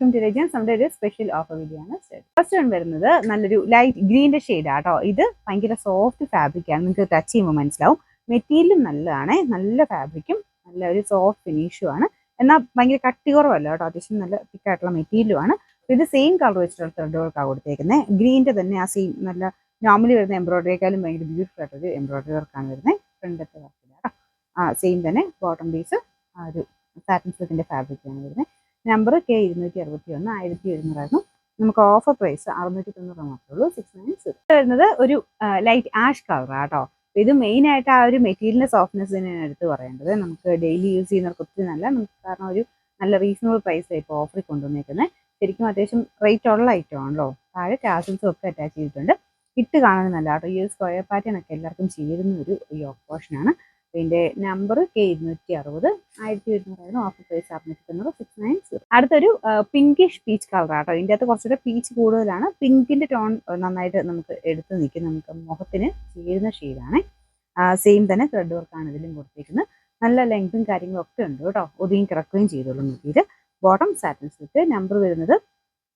നമ്മുടെ ഒരു special offer video ആണ്. ഫസ്റ്റ് വൺ വരുന്നത് നല്ലൊരു ലൈറ്റ് ഗ്രീൻ്റെ ഷെയ്ഡാട്ടോ. ഇത് ഭയങ്കര സോഫ്റ്റ് ഫാബ്രിക്കാണ്, നിങ്ങൾക്ക് ടച്ച് ചെയ്യുമ്പോൾ മനസ്സിലാവും. മെറ്റീരിയലും നല്ലതാണ്, നല്ല ഫാബ്രിക്കും നല്ല ഒരു സോഫ്റ്റ് ഫിനിഷും ആണ്. എന്നാൽ ഭയങ്കര കട്ടി കുറവല്ല കേട്ടോ, അത്യാവശ്യം നല്ല തിക്കായിട്ടുള്ള മെറ്റീരിയലും ആണ്. ഇത് സെയിം കളർ വെച്ചിട്ടുള്ള ത്രെഡ് വർക്കാണ് കൊടുത്തേക്കുന്നത്. ഗ്രീൻ്റെ തന്നെ ആ സെയിം നല്ല നോർമലി വരുന്ന എംബ്രോയിഡറിയേക്കാളും ഭയങ്കര ബ്യൂട്ടിഫുൾ ആയിട്ടൊരു എംബ്രോയിഡറി വർക്കാണ് വരുന്നത്. ഫ്രണ്ടത്തെ വർക്കില്ല കേട്ടോ. സെയിം തന്നെ ബോട്ടം പീസ് ഒരു സാറ്റിൻ സിൽക്കിൻ്റെ ഫാബ്രിക്കാണ് വരുന്നത്. നമ്പർ K261 1700 നമുക്ക് ഓഫർ പ്രൈസ് 690 മാത്രമേ ഉള്ളൂ. 690 വരുന്നത് ഒരു ലൈറ്റ് ആഷ് കളറാണ് കേട്ടോ. ഇത് മെയിൻ ആയിട്ട് ആ ഒരു മെറ്റീരിയലിന്റെ സോഫ്റ്റ്നെസ് തന്നെയാണ് എടുത്ത് പറയേണ്ടത്. നമുക്ക് ഡെയിലി യൂസ് ചെയ്യുന്നവർക്ക് ഒത്തിരി നല്ല, നമുക്ക് കാരണം ഒരു നല്ല റീസണബിൾ പ്രൈസ് ഇപ്പോൾ ഓഫറിൽ കൊണ്ടുവന്നേക്കുന്നത്. ശരിക്കും അത്യാവശ്യം റേറ്റ് ഉള്ള ഐറ്റം ആണല്ലോ. താഴെ ടാസൽസും ഒക്കെ അറ്റാച്ച് ചെയ്തിട്ടുണ്ട്. ഇട്ട് കാണാൻ നല്ല കേട്ടോ. ഈ ഒരു സ്ക്വയർ പാറ്റേൺ ഒക്കെ എല്ലാവർക്കും ചേരുന്ന ഒരു യോക്ക് പോർഷനാണ്. ഇതിന്റെ നമ്പർ K260 1700 ഓഫർ പ്രൈസ് 690. അടുത്തൊരു പിങ്കിഷ് പീച്ച് കളർ ആട്ടോ. ഇതിൻ്റെ അകത്ത് കുറച്ചുകൂടെ പീച്ച് കൂടുതലാണ്. പിങ്കിന്റെ ടോൺ നന്നായിട്ട് നമുക്ക് എടുത്ത് നിൽക്കും, നമുക്ക് മുഖത്തിന് ചേരുന്ന ഷെയ്ഡാണ്. സെയിം തന്നെ ത്രെഡ് വർക്കാണ് ഇതിലും കൊടുത്തേക്കുന്നത്. നല്ല ലെങ്തും കാര്യങ്ങളും ഒക്കെ ഉണ്ട് കേട്ടോ. ഒതുങ്ങി കിടക്കുകയും ചെയ്തോളൂ നോക്കിയിട്ട്. Bottom satin silk. നമ്പർ വരുന്നത്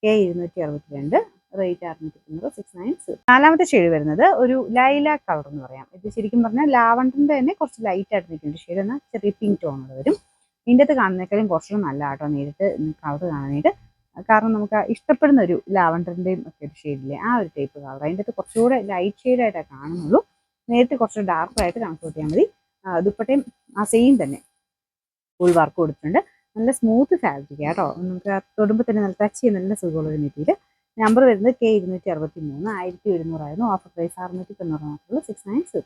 K262 റേറ്റ് 690. 690. നാലാമത്തെ ഷെയ്ഡ് വരുന്നത് ഒരു ലൈലാക്ക് കളർ എന്ന് പറയാം. ഇത് ശരിക്കും പറഞ്ഞാൽ ലാവണ്ടറിന്റെ തന്നെ കുറച്ച് ലൈറ്റ് ആയിട്ട് നിൽക്കുന്ന ഷെയ്ഡ്, എന്നാൽ ചെറിയ പിങ്ക് ടോണുകൾ വരും. ഇതിൻ്റെ അകത്ത് കാണുന്നേക്കാളും കുറച്ചുകൂടെ നല്ല കേട്ടോ നേരിട്ട് കളർ കാണാനായിട്ട്. കാരണം നമുക്ക് ഇഷ്ടപ്പെടുന്ന ഒരു ലാവണ്ടറിന്റെയും ഒക്കെ ഒരു ഷെയ്ഡില്ലേ, ആ ഒരു ടൈപ്പ് കളർ. അതിൻ്റെ അകത്ത് കുറച്ചുകൂടെ ലൈറ്റ് ഷെയ്ഡായിട്ടാണ് കാണുന്നുള്ളൂ. നേരിട്ട് കുറച്ച് ഡാർക്കായിട്ട് കണക്ക് കൂട്ടിയാൽ മതി. ദുപ്പട്ടയും ആ സെയിം തന്നെ ഫുൾ വർക്ക് കൊടുത്തിട്ടുണ്ട്. നല്ല സ്മൂത്ത് ഫാബ്രിക് കേട്ടോ. നമുക്ക് തൊടുമ്പോൾ തന്നെ നല്ല ടച്ച് ചെയ്യുന്ന നല്ല സുഖമുള്ള ഒരു മെറ്റീരിയൽ. നമ്പർ വരുന്നത് K263 1700 ഓഫർ പ്രൈസ് 690 മാത്രമേ ഉള്ളൂ. 690.